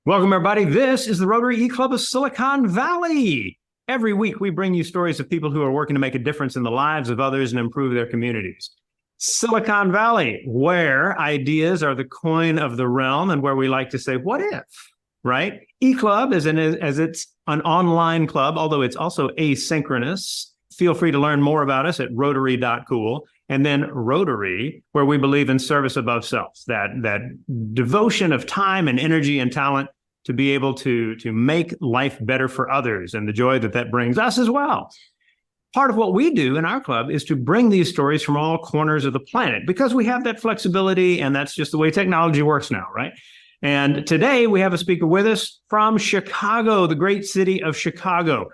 Welcome, everybody. This is the Rotary E-Club of Silicon Valley. Every week, we bring you stories of people who are working to make a difference in the lives of others and improve their communities. Silicon Valley, where ideas are the coin of the realm and where we like to say, what if, right? E-Club, as it's an online club, although it's also asynchronous. Feel free to learn more about us at rotary.cool. And then Rotary, where we believe in service above self, that devotion of time and energy and talent to be able to make life better for others and the joy that brings us as well. Part of what we do in our club is to bring these stories from all corners of the planet because we have that flexibility, and that's just the way technology works now, right? And today we have a speaker with us from Chicago, the great city of Chicago.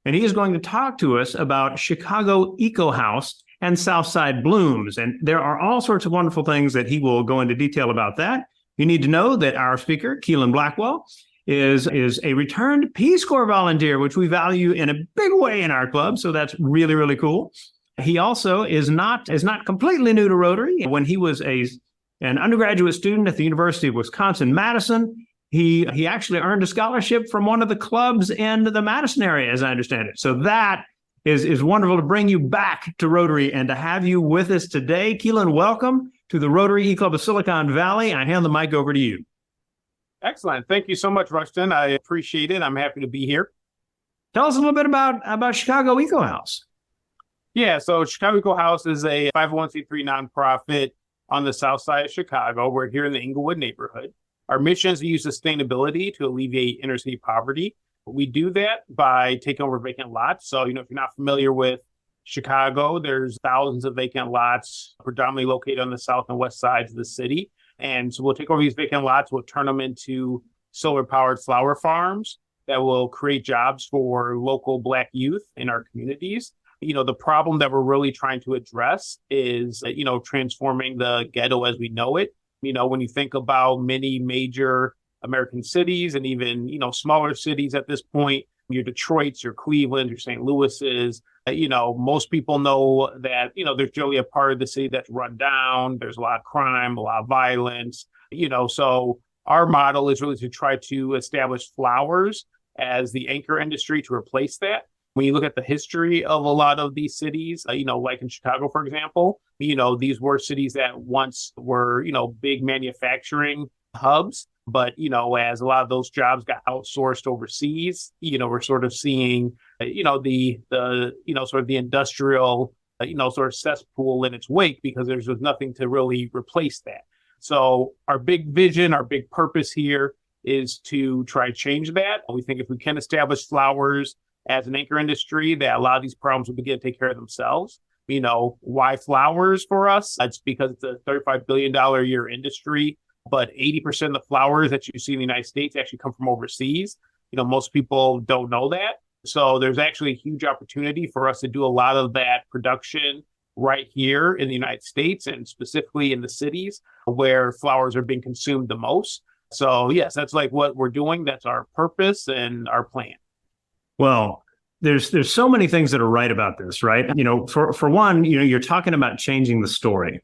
And he is going to talk to us about Chicago Eco House and Southside blooms. And there are all sorts of wonderful things that he will go into detail about that. You need to know that our speaker, Quilen Blackwell, is a returned Peace Corps volunteer, which we value in a big way in our club. So that's really, really cool. He also is not completely new to Rotary. When he was an undergraduate student at the University of Wisconsin-Madison, he actually earned a scholarship from one of the clubs in the Madison area, as I understand it. So that is wonderful to bring you back to Rotary and to have you with us today. Quilen, welcome to the Rotary E-Club of Silicon Valley. I hand the mic over to you. Excellent. Thank you so much, Rushton. I appreciate it. I'm happy to be here. Tell us a little bit about Chicago Eco House. Yeah, so Chicago Eco House is a 501c3 nonprofit on the south side of Chicago. We're here in the Englewood neighborhood. Our mission is to use sustainability to alleviate inner city poverty. We do that by taking over vacant lots. So, if you're not familiar with Chicago, there's thousands of vacant lots, predominantly located on the south and west sides of the city. And so we'll take over these vacant lots, we'll turn them into solar-powered flower farms that will create jobs for local Black youth in our communities. The problem that we're really trying to address is, transforming the ghetto as we know it. When you think about many major American cities and even, smaller cities at this point, your Detroits, your Cleveland, your St. Louis's, most people know that, there's generally a part of the city that's run down. There's a lot of crime, a lot of violence, so our model is really to try to establish flowers as the anchor industry to replace that. When you look at the history of a lot of these cities, like in Chicago, for example, these were cities that once were, big manufacturing hubs. But, as a lot of those jobs got outsourced overseas, we're sort of seeing, the sort of the industrial, sort of cesspool in its wake because there's nothing to really replace that. So our big vision, our big purpose here is to try to change that. We think if we can establish flowers as an anchor industry, that a lot of these problems will begin to take care of themselves. Why flowers for us? It's because it's a $35 billion a year industry. But 80% of the flowers that you see in the United States actually come from overseas. Most people don't know that. So there's actually a huge opportunity for us to do a lot of that production right here in the United States and specifically in the cities where flowers are being consumed the most. So yes, that's like what we're doing. That's our purpose and our plan. Well, there's so many things that are right about this, right? For one, you're talking about changing the story.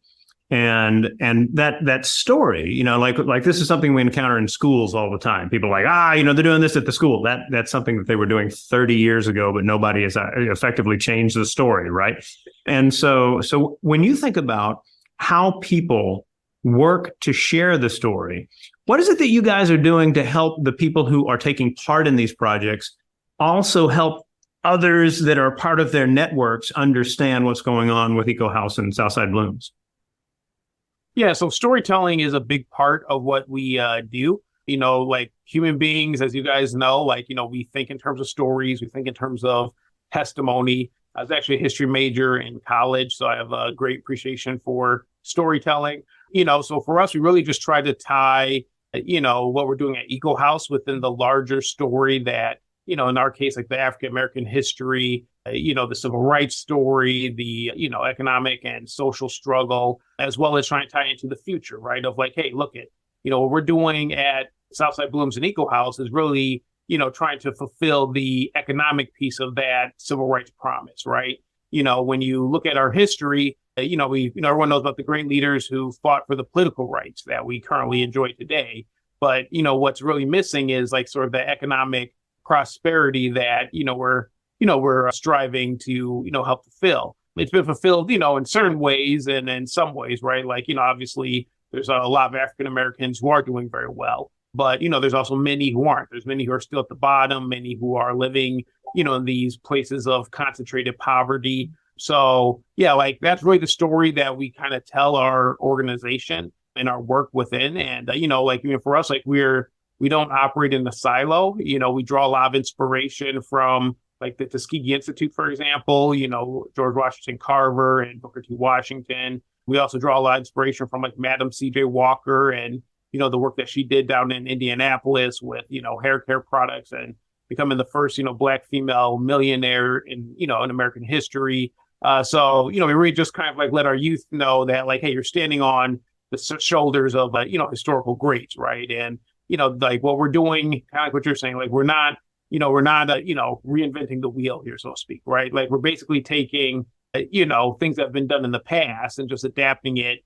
And that story, like this is something we encounter in schools all the time. People are like, they're doing this at the school. That's something that they were doing 30 years ago, but nobody has effectively changed the story, right? And so when you think about how people work to share the story, what is it that you guys are doing to help the people who are taking part in these projects also help others that are part of their networks understand what's going on with Eco House and Southside Blooms? Yeah, so storytelling is a big part of what we do. Like human beings, as you guys know, we think in terms of stories, we think in terms of testimony. I was actually a history major in college, so I have a great appreciation for storytelling. So for us, we really just try to tie, what we're doing at Eco House within the larger story that, in our case, like the African-American history, the civil rights story, the, economic and social struggle, as well as trying to tie into the future, right? Of like, hey, look at, what we're doing at Southside Blooms and Eco House is really, trying to fulfill the economic piece of that civil rights promise, right? When you look at our history, everyone knows about the great leaders who fought for the political rights that we currently enjoy today. But, what's really missing is like sort of the economic prosperity that, we're striving to, help fulfill. It's been fulfilled, in certain ways and in some ways, right? Like, obviously there's a lot of African Americans who are doing very well, but, there's also many who aren't. There's many who are still at the bottom, many who are living, in these places of concentrated poverty. So, yeah, like that's really the story that we kind of tell our organization and our work within. And, for us, like we don't operate in a silo. We draw a lot of inspiration from like the Tuskegee Institute, for example, George Washington Carver and Booker T. Washington. We also draw a lot of inspiration from like Madam C.J. Walker and, the work that she did down in Indianapolis with, hair care products and becoming the first, Black female millionaire in American history. So, we really just kind of like let our youth know that like, hey, you're standing on the shoulders of, historical greats, right? And, like what we're doing, kind of like what you're saying, like we're not reinventing the wheel here, so to speak, right? Like we're basically taking, things that have been done in the past and just adapting it,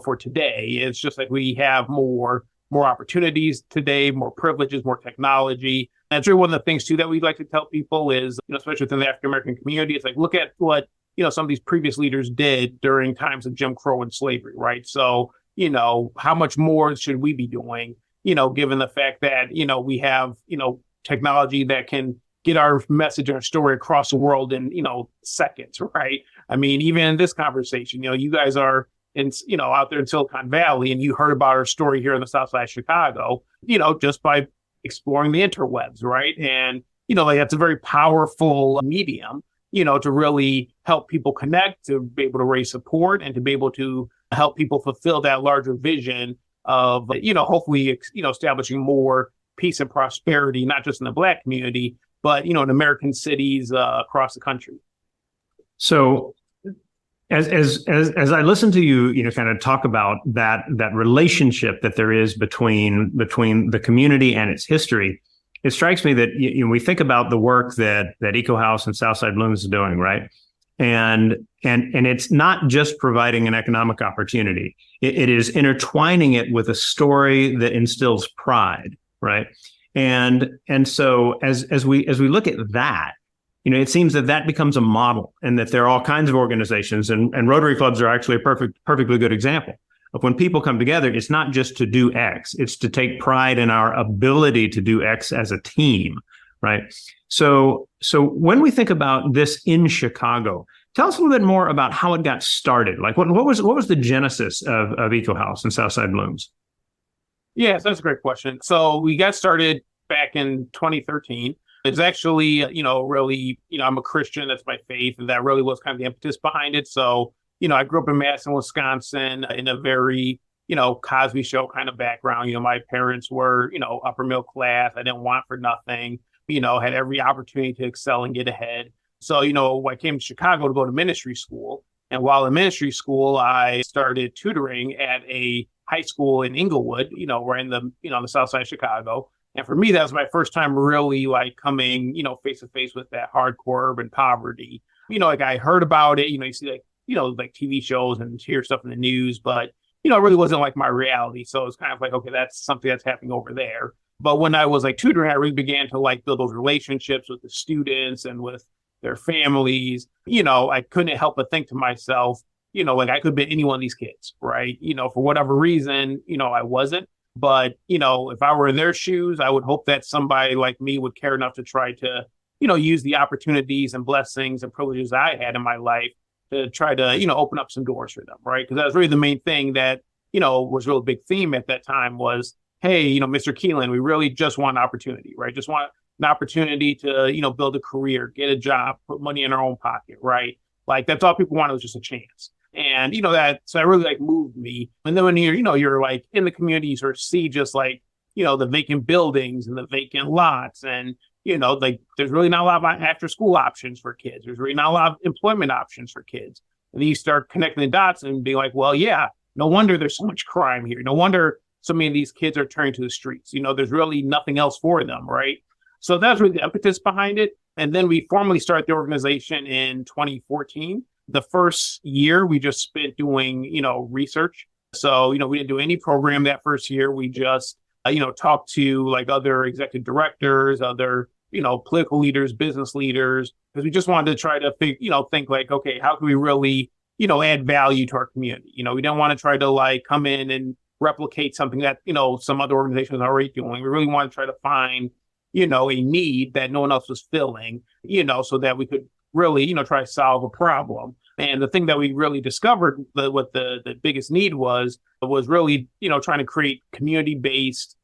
for today. It's just like we have more opportunities today, more privileges, more technology. And that's really one of the things too that we'd like to tell people is, especially within the African American community, it's like, look at what, some of these previous leaders did during times of Jim Crow and slavery, right? So, how much more should we be doing, given the fact that, we have, technology that can get our message and our story across the world in, seconds, right? I mean, even in this conversation, you guys are out there in Silicon Valley and you heard about our story here in the Southside of Chicago, just by exploring the interwebs, right? And, like that's a very powerful medium, to really help people connect, to be able to raise support and to be able to help people fulfill that larger vision of, hopefully, establishing more peace and prosperity, not just in the Black community, but, in American cities across the country. So as I listen to you, kind of talk about that relationship that there is between the community and its history, it strikes me that we think about the work that Eco House and Southside Blooms is doing, right? And it's not just providing an economic opportunity. It is intertwining it with a story that instills pride, right? And so as we look at that, it seems that becomes a model and that there are all kinds of organizations and Rotary clubs are actually a perfectly good example of when people come together. It's not just to do X, it's to take pride in our ability to do X as a team, right? So when we think about this in Chicago, tell us a little bit more about how it got started. Like what was the genesis of Eco House and Southside Blooms? Yes, that's a great question. So we got started back in 2013. It's actually, really, I'm a Christian. That's my faith. And that really was kind of the impetus behind it. So, I grew up in Madison, Wisconsin in a very, Cosby Show kind of background. My parents were, upper middle class. I didn't want for nothing, had every opportunity to excel and get ahead. So, I came to Chicago to go to ministry school. And while in ministry school, I started tutoring at a high school in Inglewood, we're in the, on the south side of Chicago. And for me, that was my first time really like coming, face to face with that hardcore urban poverty. Like I heard about it, you see like TV shows and hear stuff in the news, but, it really wasn't like my reality. So it's kind of like, okay, that's something that's happening over there. But when I was like tutoring, I really began to like build those relationships with the students and with their families. I couldn't help but think to myself, like I could be any one of these kids, right? For whatever reason, I wasn't. But, if I were in their shoes, I would hope that somebody like me would care enough to try to, use the opportunities and blessings and privileges I had in my life to try to, open up some doors for them, right? Because that was really the main thing that, was a real big theme at that time was, hey, Mr. Quilen, we really just want an opportunity, right? Just want an opportunity to, build a career, get a job, put money in our own pocket, right? Like that's all people wanted was just a chance. And, so that really like moved me. And then when you're like in the community, you sort of see just like, the vacant buildings and the vacant lots and, like there's really not a lot of after school options for kids. There's really not a lot of employment options for kids. And then you start connecting the dots and being like, well, yeah, no wonder there's so much crime here. No wonder so many of these kids are turning to the streets. There's really nothing else for them, right? So that's really the impetus behind it. And then we formally started the organization in 2014. The first year we just spent doing, research. So, we didn't do any program that first year. We just, talk to like other executive directors, other, political leaders, business leaders, because we just wanted to try to think like, okay, how can we really, add value to our community? We didn't want to try to like come in and replicate something that, some other organizations are already doing. We really want to try to find, a need that no one else was filling, so that we could really, try to solve a problem. And the thing that we really discovered, what the biggest need was really, trying to create community-based,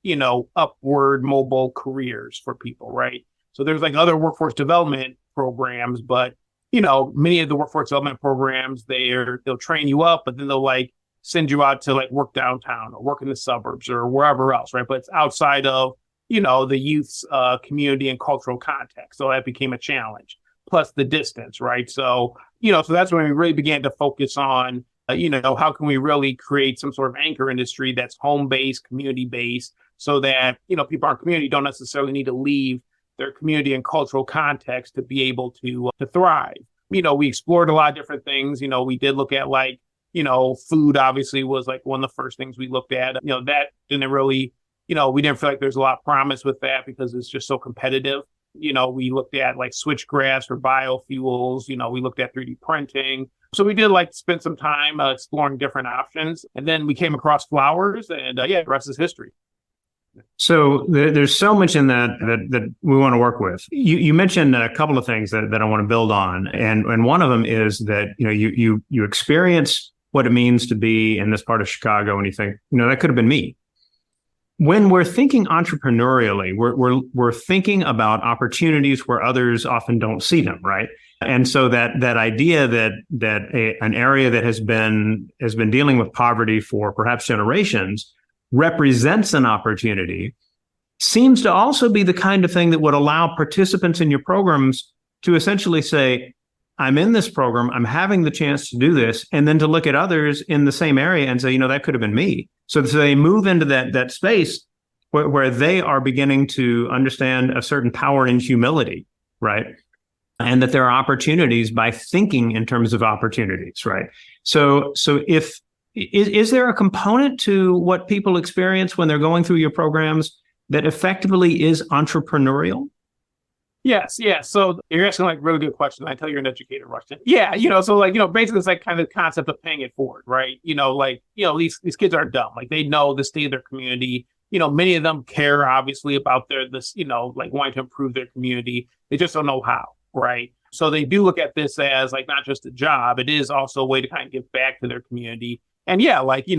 upward mobile careers for people, right? So there's like other workforce development programs, but, many of the workforce development programs, they'll train you up, but then they'll like send you out to like work downtown or work in the suburbs or wherever else, right? But it's outside of, the youth's community and cultural context. So that became a challenge, plus the distance, right? So, so that's when we really began to focus on, how can we really create some sort of anchor industry that's home-based, community-based, so that, people in our community don't necessarily need to leave their community and cultural context to be able to thrive. We explored a lot of different things. We did look at like, food obviously was like one of the first things we looked at. That didn't really, we didn't feel like there's a lot of promise with that because it's just so competitive. We looked at like switchgrass for biofuels. We looked at 3D printing. So we did like spend some time exploring different options. And then we came across flowers and the rest is history. So there's so much in that we want to work with. You mentioned a couple of things that I want to build on. And one of them is that, you experience what it means to be in this part of Chicago and you think, that could have been me. When we're thinking entrepreneurially, we're thinking about opportunities where others often don't see them, right? And so that idea that an area that has been dealing with poverty for perhaps generations represents an opportunity seems to also be the kind of thing that would allow participants in your programs to essentially say, I'm in this program, I'm having the chance to do this, and then to look at others in the same area and say, that could have been me. So they move into that space where they are beginning to understand a certain power in humility, right? And that there are opportunities by thinking in terms of opportunities, right? So is there a component to what people experience when they're going through your programs that effectively is entrepreneurial? Yes. Yeah. So you're asking like really good question. I tell you're an educator, Rushton. Yeah. So basically it's like kind of the concept of paying it forward, right? These kids aren't dumb. Like they know the state of their community. Many of them care obviously about like wanting to improve their community. They just don't know how, right? So they do look at this as like not just a job. It is also a way to kind of give back to their community. And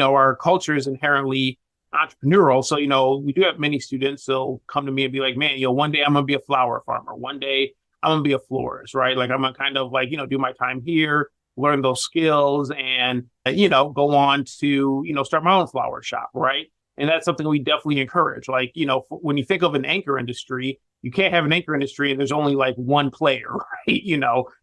our culture is inherently entrepreneurial. So, we do have many students that'll come to me and be like, man, one day I'm going to be a flower farmer. One day I'm going to be a florist, right? Like I'm going to kind of like, do my time here, learn those skills and, go on to, start my own flower shop, right? And that's something we definitely encourage. Like, when you think of an anchor industry, you can't have an anchor industry and there's only like one player, right? You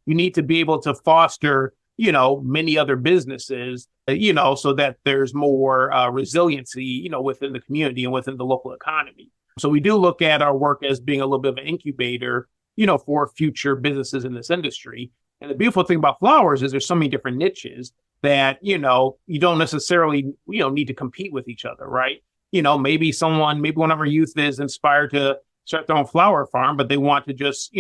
need to be able to foster many other businesses, so that there's more resiliency, within the community and within the local economy. So we do look at our work as being a little bit of an incubator, for future businesses in this industry. And the beautiful thing about flowers is there's so many different niches that, you don't necessarily, need to compete with each other, right? Maybe one of our youth is inspired to start their own flower farm, but they want to just,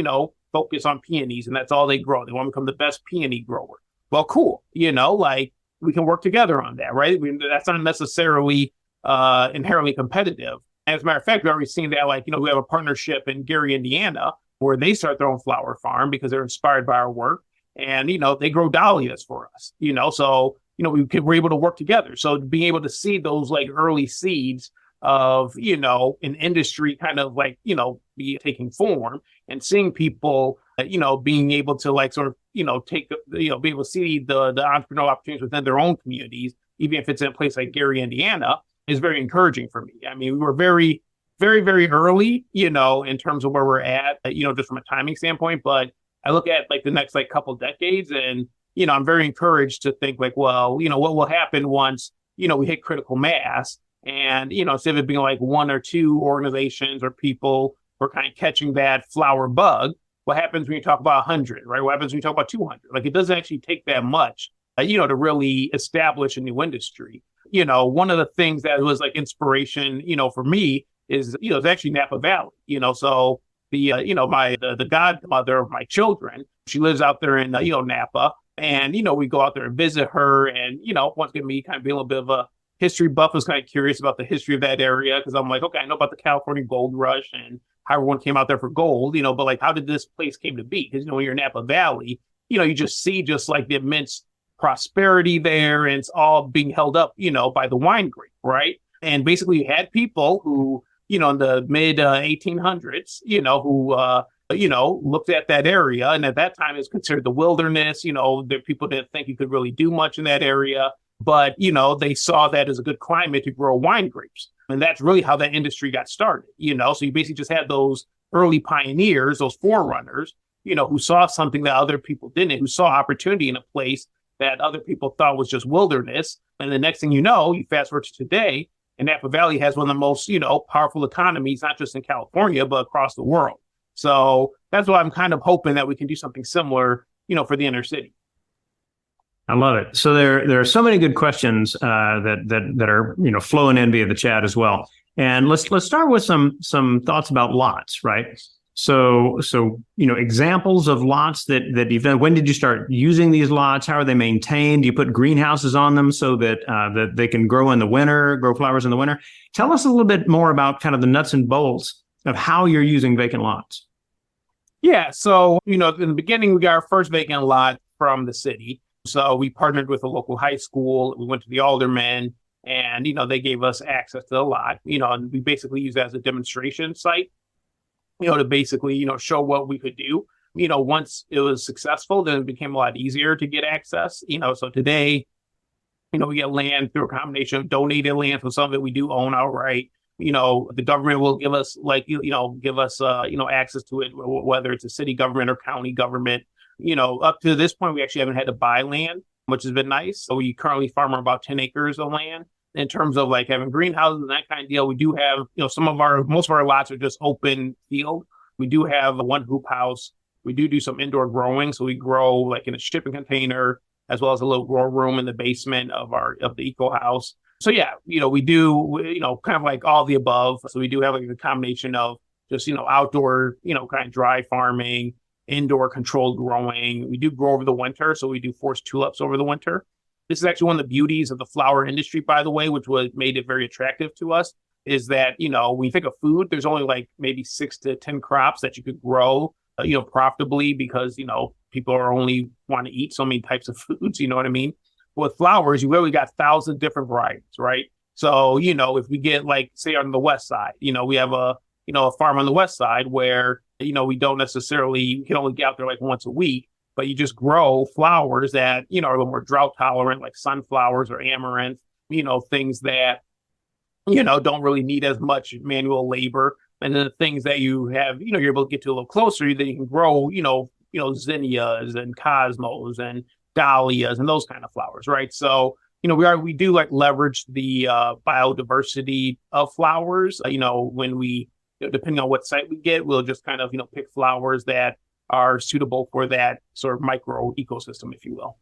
focus on peonies and that's all they grow. They want to become the best peony grower. Well, cool. Like we can work together on that, right? That's not necessarily inherently competitive. As a matter of fact, we've already seen that, like, we have a partnership in Gary, Indiana, where they start their own flower farm because they're inspired by our work. And, they grow dahlias for us, so, we're able to work together. So being able to see those like early seeds of, an industry kind of like, be taking form and seeing people, being able to like sort of, take, be able to see the entrepreneurial opportunities within their own communities, even if it's in a place like Gary, Indiana, is very encouraging for me. I mean, we were very, very, very early, in terms of where we're at, just from a timing standpoint. But I look at like the next like couple decades and, I'm very encouraged to think like, well, what will happen once, we hit critical mass and, instead of it being like one or two organizations or people who are kind of catching that flower bug, what happens when you talk about 100, right? What happens when you talk about 200? Like it doesn't actually take that much, to really establish a new industry. one of the things that was like inspiration, for me is, it's actually Napa Valley, so the godmother of my children, she lives out there in, Napa. And, we go out there and visit her. And, once again, me kind of being a little bit of a history buff, was kind of curious about the history of that area. Cause I'm like, okay, I know about the California gold rush and how everyone came out there for gold, but like, how did this place came to be? Cause, when you're in Napa Valley, you just see just like the immense prosperity there, and it's all being held up, by the wine grape, right? And basically you had people who, in the mid 1800s, who looked at that area, and at that time it was considered the wilderness. The people didn't think you could really do much in that area, but they saw that as a good climate to grow wine grapes, and that's really how that industry got started. So you basically just had those early pioneers, those forerunners, who saw something that other people didn't, who saw opportunity in a place that other people thought was just wilderness. And the next thing you know, you fast forward to today, and Napa Valley has one of the most, powerful economies, not just in California, but across the world. So that's why I'm kind of hoping that we can do something similar, for the inner city. I love it. So there are so many good questions that are flowing in via the chat as well. And let's start with some thoughts about lots, right? So examples of lots that you've done. When did you start using these lots? How are they maintained? Do you put greenhouses on them so that they can grow in the winter, grow flowers in the winter? Tell us a little bit more about kind of the nuts and bolts of how you're using vacant lots. Yeah. So, in the beginning, we got our first vacant lot from the city. So we partnered with a local high school. We went to the aldermen, and, they gave us access to the lot, and we basically used that as a demonstration site, to basically, show what we could do. Once it was successful, then it became a lot easier to get access. So today, we get land through a combination of donated land. So some of it we do own outright. The government will give us access to it, whether it's a city government or county government. Up to this point, we actually haven't had to buy land, which has been nice. So we currently farm about 10 acres of land. In terms of like having greenhouses and that kind of deal, we do have, most of our lots are just open field. We do have one hoop house. We do some indoor growing. So we grow like in a shipping container, as well as a little grow room in the basement of the eco house. So yeah, we do, kind of like all the above. So we do have like a combination of just, outdoor, kind of dry farming, indoor controlled growing. We do grow over the winter. So we do forced tulips over the winter. This is actually one of the beauties of the flower industry, by the way, which made it very attractive to us, is that, when you think of food, there's only like maybe 6 to 10 crops that you could grow, profitably, because, people are only want to eat so many types of foods, you know what I mean? With flowers, you really got 1,000 different varieties, right? So, if we get like, say on the west side, we have a farm on the west side where, we don't necessarily, you can only get out there like once a week, but you just grow flowers that, are a little more drought tolerant, like sunflowers or amaranth, things that, don't really need as much manual labor. And then the things that you have, you're able to get to a little closer, that you can grow, zinnias and cosmos and dahlias and those kind of flowers, right? So, we do like leverage the biodiversity of flowers. When we, depending on what site we get, we'll just kind of, pick flowers that are suitable for that sort of micro ecosystem, if you will.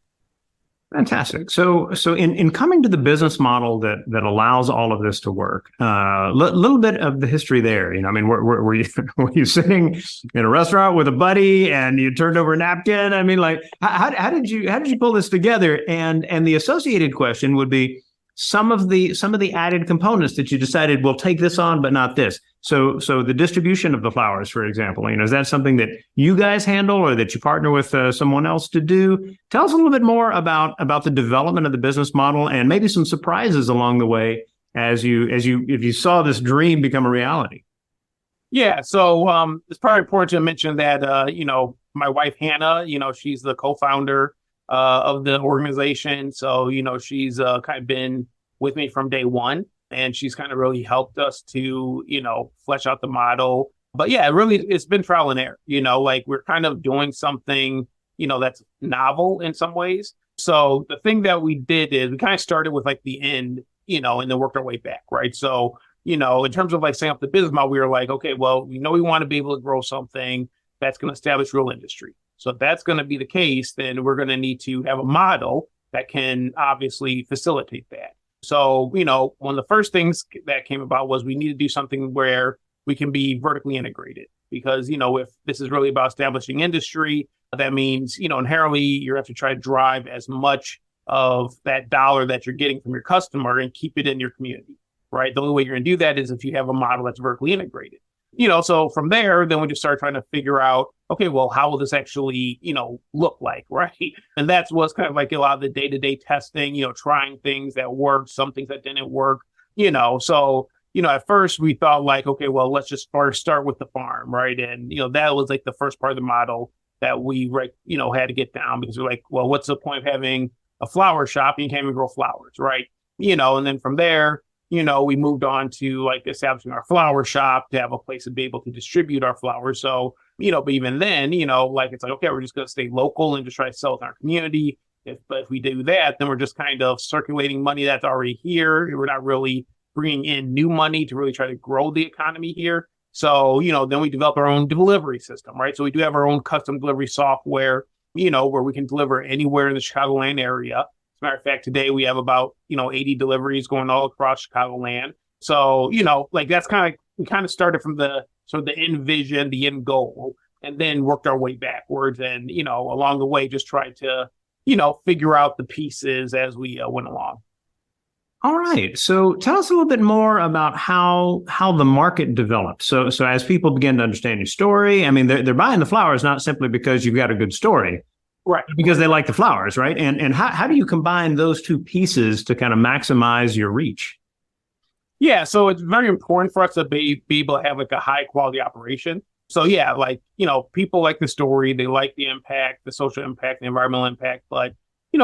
Fantastic. So in coming to the business model that allows all of this to work, little bit of the history there. Were you sitting in a restaurant with a buddy and you turned over a napkin? Like how did you pull this together? And the associated question would be some of the added components that you decided, we'll take this on, but not this. So the distribution of the flowers, for example, is that something that you guys handle or that you partner with someone else to do? Tell us a little bit more about the development of the business model and maybe some surprises along the way if you saw this dream become a reality. Yeah. So it's probably important to mention that, my wife, Hannah, she's the co-founder of the organization. So, she's kind of been with me from day one, and she's kind of really helped us to, flesh out the model. But yeah, it's been trial and error, like we're kind of doing something, that's novel in some ways. So the thing that we did is we kind of started with like the end, and then worked our way back. Right. So, in terms of like setting up the business model, we were like, okay, well, we want to be able to grow something that's going to establish real industry. So if that's going to be the case, then we're going to need to have a model that can obviously facilitate that. So, one of the first things that came about was we need to do something where we can be vertically integrated because, if this is really about establishing industry, that means, inherently you have to try to drive as much of that dollar that you're getting from your customer and keep it in your community, right? The only way you're going to do that is if you have a model that's vertically integrated. So from there, then we just start trying to figure out, okay, well, how will this actually, look like, right? And that's what's kind of like a lot of the day-to-day testing, trying things that worked, some things that didn't work, So, at first we thought like, okay, well, let's just first start with the farm, right? And, that was like the first part of the model that we, had to get down because we're like, well, what's the point of having a flower shop? You can't even grow flowers, right? And then from there, we moved on to like establishing our flower shop to have a place to be able to distribute our flowers. So, but even then, like it's like, okay, we're just going to stay local and just try to sell it in our community. But if we do that, then we're just kind of circulating money that's already here. We're not really bringing in new money to really try to grow the economy here. So, then we develop our own delivery system, right? So we do have our own custom delivery software, where we can deliver anywhere in the Chicagoland area. As a matter of fact, today we have about, 80 deliveries going all across Chicagoland. So, like that's we kind of started from the end vision, the end goal, and then worked our way backwards. And, along the way, just tried to, figure out the pieces as we went along. All right. So tell us a little bit more about how the market developed. So as people begin to understand your story, I mean, they're buying the flowers not simply because you've got a good story. Right. Because they like the flowers, right? And how do you combine those two pieces to kind of maximize your reach? Yeah, so it's very important for us to be able to have like a high quality operation. So yeah, like, people like the story, they like the impact, the social impact, the environmental impact, but,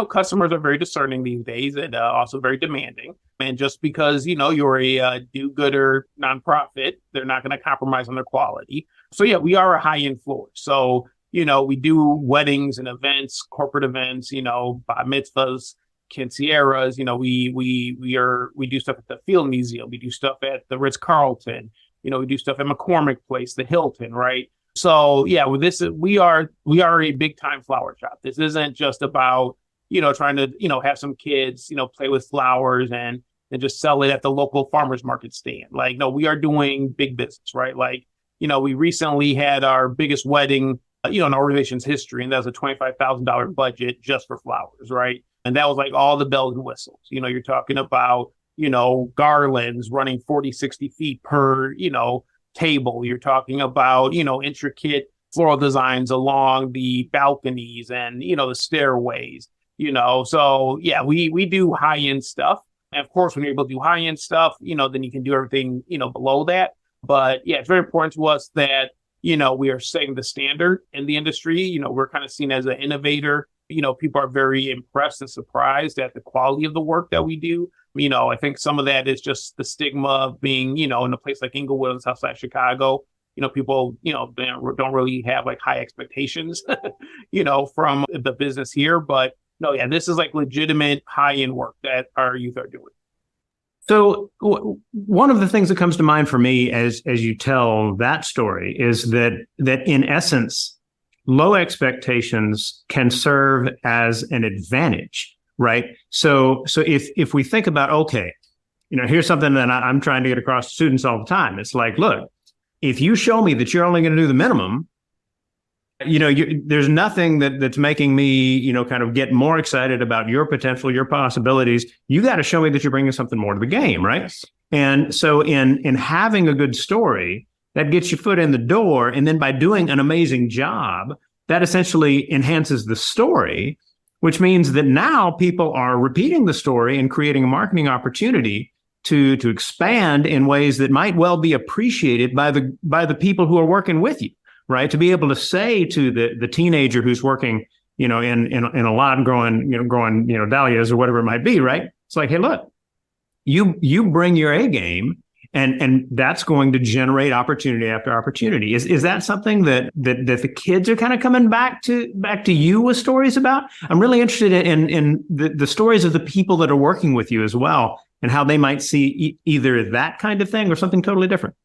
customers are very discerning these days and also very demanding. And just because, you're a do-gooder nonprofit, they're not going to compromise on their quality. So yeah, we are a high-end florist. So we do weddings and events, corporate events, bar mitzvahs, quinceañeras. We do stuff at the Field Museum. We do stuff at the Ritz-Carlton. We do stuff at McCormick Place, the Hilton, right? So yeah, with this, we are a big time flower shop. This isn't just about trying to have some kids play with flowers and just sell it at the local farmers market stand. Like no, we are doing big business, right? Like we recently had our biggest wedding in our organization's history, and that was a $25,000 budget just for flowers, right? And that was like all the bells and whistles. You're talking about, garlands running 40, 60 feet per, table. You're talking about, intricate floral designs along the balconies and, the stairways, So yeah, we do high-end stuff. And of course, when you're able to do high-end stuff, then you can do everything, below that. But yeah, it's very important to us that we are setting the standard in the industry. We're kind of seen as an innovator. People are very impressed and surprised at the quality of the work that we do. I think some of that is just the stigma of being, in a place like Inglewood and Southside Chicago. People, don't really have like high expectations, from the business here. But no, yeah, this is like legitimate high-end work that our youth are doing. So one of the things that comes to mind for me as you tell that story is that in essence, low expectations can serve as an advantage, right? So if we think about, okay, here's something that I'm trying to get across to students all the time. It's like, look, if you show me that you're only going to do the minimum, there's nothing that's making me, kind of get more excited about your potential, your possibilities. You got to show me that you're bringing something more to the game, right? And so in having a good story, that gets your foot in the door. And then by doing an amazing job, that essentially enhances the story, which means that now people are repeating the story and creating a marketing opportunity to expand in ways that might well be appreciated by the people who are working with you. Right, to be able to say to the teenager who's working, in a lot growing dahlias or whatever it might be, right? It's like, hey, look, you bring your A game, and that's going to generate opportunity after opportunity. Is that something that the kids are kind of coming back to you with stories about? I'm really interested in the stories of the people that are working with you as well, and how they might see either that kind of thing or something totally different.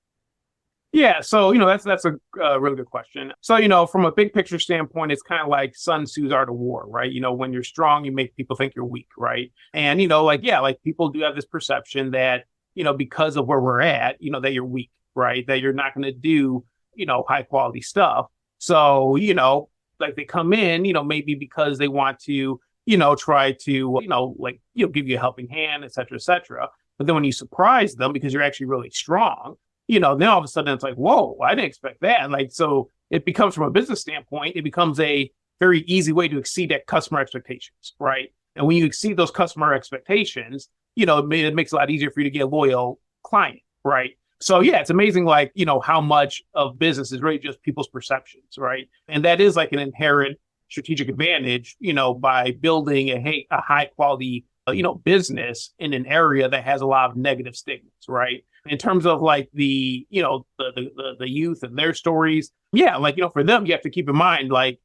Yeah, so that's a really good question. So from a big picture standpoint, it's kind of like Sun Tzu's Art of War, right? When you're strong, you make people think you're weak, right? And like people do have this perception that because of where we're at, that you're weak, right? That you're not going to do high quality stuff. So like they come in, maybe because they want to try to give you a helping hand, et cetera, et cetera. But then when you surprise them because you're actually really strong, then all of a sudden it's like, whoa, I didn't expect that. And like, so it becomes, from a business standpoint, it becomes a very easy way to exceed that customer expectations, right? And when you exceed those customer expectations, it makes it a lot easier for you to get a loyal client, right? So yeah, it's amazing, like, how much of business is really just people's perceptions, right? And that is like an inherent strategic advantage, by building a high quality, business in an area that has a lot of negative stigmas, right? In terms of like the youth and their stories, yeah, like, for them, you have to keep in mind, like,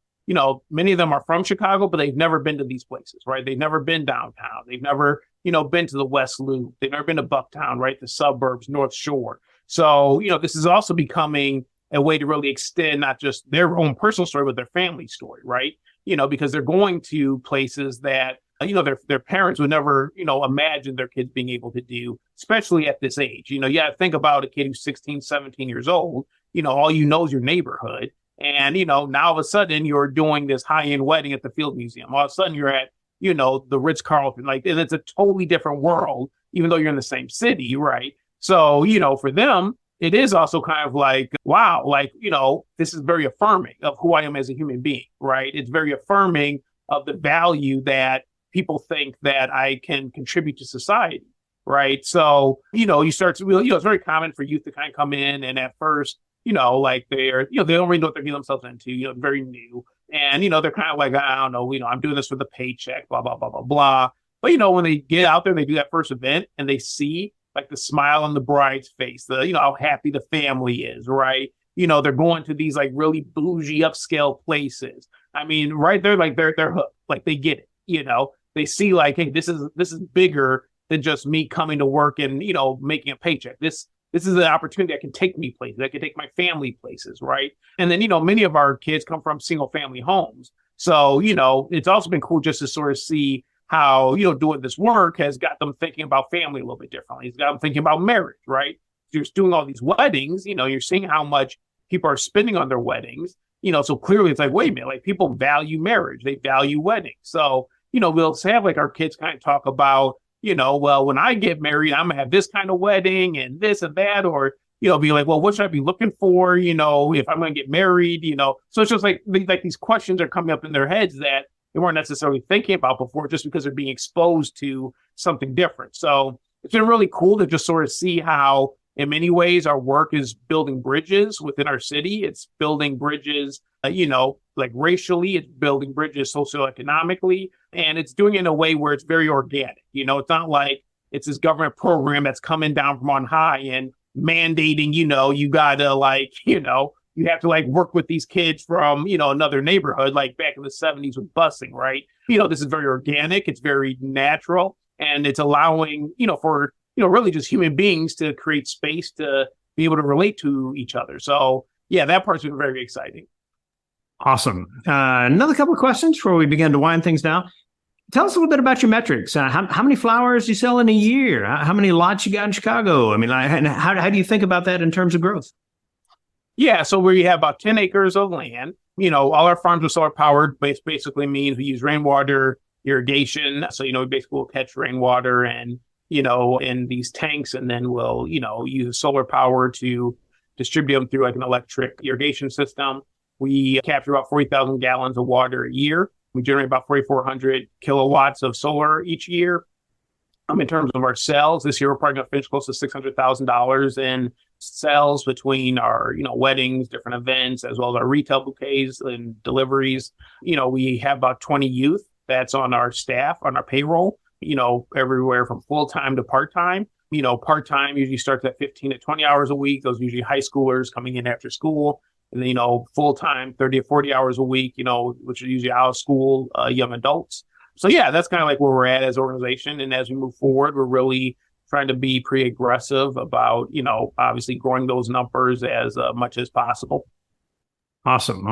many of them are from Chicago, but they've never been to these places, right? They've never been downtown. They've never, been to the West Loop. They've never been to Bucktown, right? The suburbs, North Shore. So, this is also becoming a way to really extend not just their own personal story, but their family story, right? Because they're going to places that, their parents would never, imagine their kids being able to do, especially at this age. You think about a kid who's 16, 17 years old, all you know is your neighborhood. And, now all of a sudden you're doing this high-end wedding at the Field Museum. All of a sudden you're at, the Ritz-Carlton, like, and it's a totally different world, even though you're in the same city, right? So, for them, it is also kind of like, wow, like, this is very affirming of who I am as a human being, right? It's very affirming of the value that people think that I can contribute to society, right? So, you start to really, it's very common for youth to kind of come in and at first, like they're, they don't really know what they're getting themselves into, very new. And, they're kind of like, I don't know, I'm doing this for the paycheck, blah, blah, blah, blah, blah. But, when they get out there and they do that first event and they see like the smile on the bride's face, how happy the family is, right? They're going to these like really bougie upscale places. I mean, right there, like they're hooked, like they get it, they see like, hey, this is bigger than just me coming to work and, making a paycheck. This is an opportunity that can take me places, that can take my family places, right? And then, many of our kids come from single family homes. So, it's also been cool just to sort of see how, doing this work has got them thinking about family a little bit differently. It's got them thinking about marriage, right? You're doing all these weddings, you're seeing how much people are spending on their weddings, so clearly it's like, wait a minute, like people value marriage, they value weddings. So, we'll have like our kids kind of talk about, well, when I get married, I'm gonna have this kind of wedding and this and that, or, be like, well, what should I be looking for, if I'm gonna get married, so it's just like these questions are coming up in their heads that they weren't necessarily thinking about before, just because they're being exposed to something different. So it's been really cool to just sort of see how, in many ways, our work is building bridges within our city. It's building bridges, like racially, it's building bridges socioeconomically, and it's doing it in a way where it's very organic. It's not like it's this government program that's coming down from on high and mandating, you gotta like, you have to like work with these kids from, another neighborhood, like back in the 70s with busing, right? This is very organic. It's very natural. And it's allowing, for, really just human beings to create space to be able to relate to each other. So yeah, that part's been very exciting. Awesome. Another couple of questions before we begin to wind things down. Tell us a little bit about your metrics. How many flowers do you sell in a year? How many lots you got in Chicago? I mean, how do you think about that in terms of growth? Yeah, so we have about 10 acres of land. All our farms are solar powered, which basically means we use rainwater irrigation. So, we basically will catch rainwater and, in these tanks, and then we'll, use solar power to distribute them through like an electric irrigation system. We capture about 40,000 gallons of water a year. We generate about 4,400 kilowatts of solar each year. In terms of our sales, this year we're probably going to finish close to $600,000 in sales between our, weddings, different events, as well as our retail bouquets and deliveries. We have about 20 youth that's on our staff, on our payroll, everywhere from full-time to part-time. Part-time usually starts at 15 to 20 hours a week. Those are usually high schoolers coming in after school. And then, full-time, 30 to 40 hours a week, which are usually out of school, young adults. So yeah, that's kind of like where we're at as an organization. And as we move forward, we're really trying to be pretty aggressive about, obviously growing those numbers as much as possible. Awesome.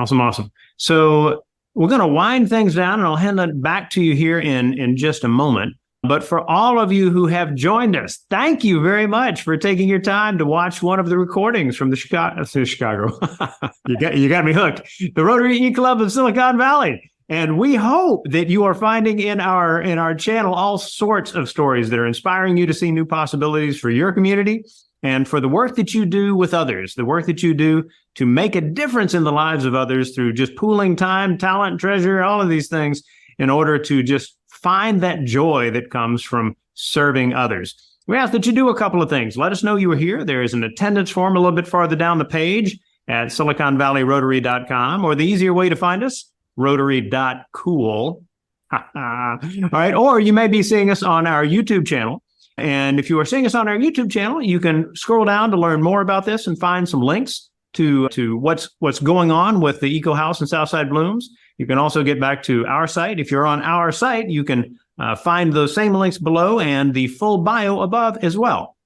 So we're going to wind things down, and I'll hand it back to you here in just a moment. But for all of you who have joined us, thank you very much for taking your time to watch one of the recordings from the Chicago. You got me hooked. The Rotary E-Club of Silicon Valley. And we hope that you are finding in our channel all sorts of stories that are inspiring you to see new possibilities for your community and for the work that you do with others, the work that you do to make a difference in the lives of others through just pooling time, talent, treasure, all of these things in order to just find that joy that comes from serving others. We ask that you do a couple of things. Let us know you were here. There is an attendance form a little bit farther down the page at siliconvalleyrotary.com, or the easier way to find us, rotary.cool. All right. Or you may be seeing us on our YouTube channel. And if you are seeing us on our YouTube channel, you can scroll down to learn more about this and find some links to what's going on with the Eco House and Southside Blooms. You can also get back to our site. If you're on our site, you can find those same links below and the full bio above as well.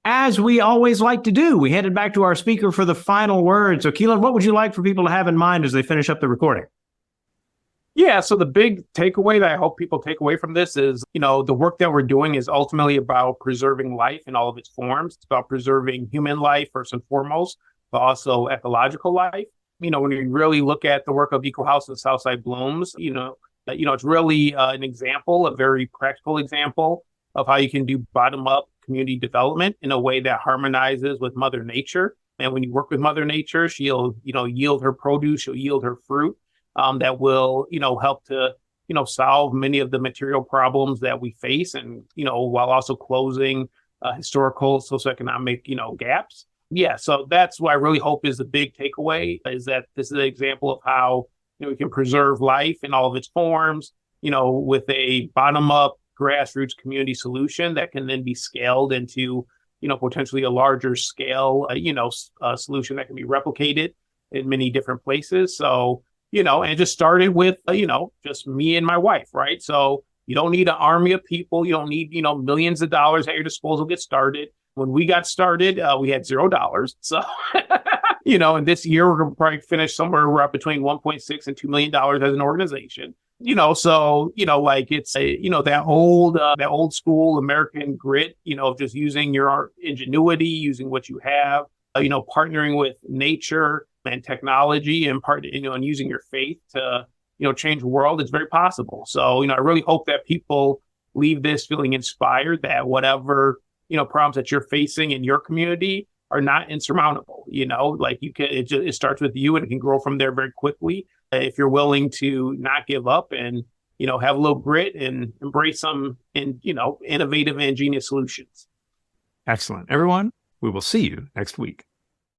As we always like to do, we headed back to our speaker for the final word. So, Quilen, what would you like for people to have in mind as they finish up the recording? Yeah, so the big takeaway that I hope people take away from this is, the work that we're doing is ultimately about preserving life in all of its forms. It's about preserving human life first and foremost, but also ecological life. When you really look at the work of Eco House and Southside Blooms, it's really an example, a very practical example of how you can do bottom-up community development in a way that harmonizes with Mother Nature. And when you work with Mother Nature, she'll, yield her produce, she'll yield her fruit. That will, help to, solve many of the material problems that we face, and, while also closing historical, socioeconomic, gaps. Yeah, so that's what I really hope is the big takeaway, is that this is an example of how, we can preserve life in all of its forms, with a bottom-up grassroots community solution that can then be scaled into, potentially a larger scale, solution that can be replicated in many different places. So, and it just started with, just me and my wife, right? So you don't need an army of people. You don't need, millions of dollars at your disposal to get started. When we got started, we had $0. So, and this year we're going to probably finish somewhere we're up between 1.6 and $2 million as an organization. So, it's that old school American grit, just using your ingenuity, using what you have, partnering with nature and technology and and using your faith to, change the world. It's very possible. So, I really hope that people leave this feeling inspired that whatever, problems that you're facing in your community are not insurmountable. It starts with you, and it can grow from there very quickly if you're willing to not give up and, have a little grit and embrace some, innovative and ingenious solutions. Excellent. Everyone, we will see you next week.